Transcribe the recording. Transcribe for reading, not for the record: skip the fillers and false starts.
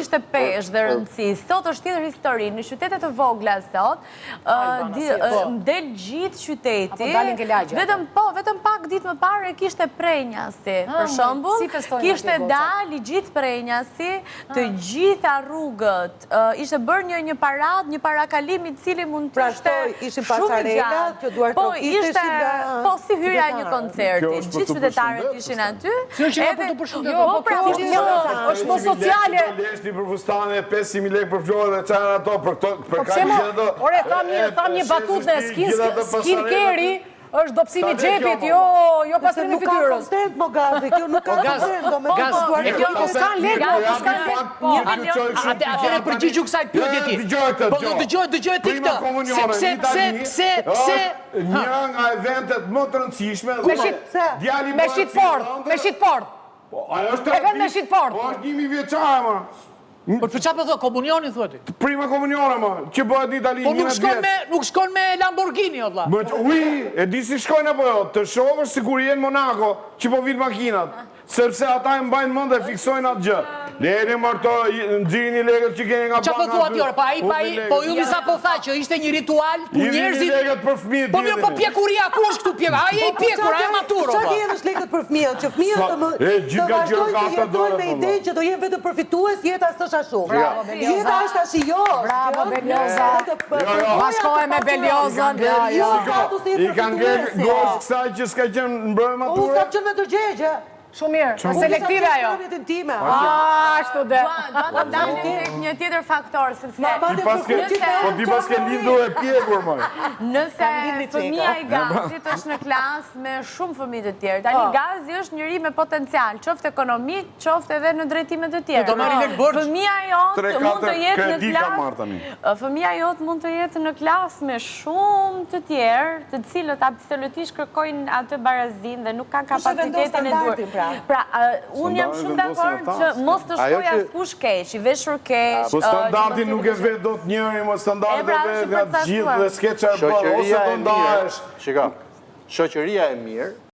kishte peshë dhe rëndësi. Sot është tjetër histori. Në qytetet të vogla sot, del gjithë qyteti, vetëm pak ditë më parë kishte prenjasi. Për shembull, kishte dalë gjithë prenjasi, të gjitha rrugët, ishte bërë një parad, një parakalim i cili mund të ishte shumë gjatë. Po, ishte, po, si hyrja një koncerti. Gjithë qytetarët ishin aty. është më sociale. Leshti për fustane, 500.000 lekë për florë dhe qajnë ato, për ka gjithë ato. Ore, tham një batut dhe skin carry është dopsimi gjepit, jo pastrimi fytyrës. Nuk ka kontent, mo Gazi, kjo nuk ka kontent, do me s'kan lekë, Atere përgjigju kësaj pyetje ti. Dëgjoj ti këtë. Pse? Një nga eventet më të rëndësishme. Me shitport. Event me shitport. Po është 1000 vjeçare, ma. Por për çfarë po thua, komunionin thuati? Prima komunione, ma, që bëhet në Itali. Po nuk shkon me Lamborghini, o vlla. Ui, e di si shkojnë apo jo, të shohësh sikur jenë Monaco, që po vinë makinat, sepse ata e mbajnë mend dhe fiksojnë atë gjë. Leni marto, nxirrini lekët që keni nga banka. Çfarë po thua ti, ore, po ju sa po tha që ishte një ritual ku njerëzit lekët për fëmijët. Po pjekuria ku është këtu pjekur? Ai e pjekur, ai matur, o vlla. Çfarë janë lekët për fëmijët? Që fëmijët të vazhdojnë me idenë që do jenë vetëm përfitues, jeta s'është ashtu. Jeta është ashtu. Bravo Belioza. Bashkohem me Beliozën. I kanë ngel gozë kësaj që s'ka qenë mbrojë maturë. Unë s'kam qenë me të gjegje. Shumë mirë, selektive ajo. Ashtu dhe. Do të dalim tek një tjetër faktor, sepse po ti pas ke lindur e pjekur, më. Nëse fëmia i Gazit është në klasë me shumë fëmijë të tjerë, tani Gazi është njëri me potencial, qoftë ekonomik, qoftë edhe në drejtime të tjera. Fëmia jote mund të jetë në klasë. Fëmia jote mund të jetë në klasë me shumë të tjerë, të cilët absolutisht kërkojnë atë barazinë dhe nuk kanë kapacitetin e duhur. Pra, unë jam shumë dakord që mos të shkoj askush keq, i veshur keq. Po standardi nuk e vet dot njëri, mo standardi vet nga të gjithë dhe s'ke çfarë bën, ose do ndahesh. Shiko, shoqëria e mirë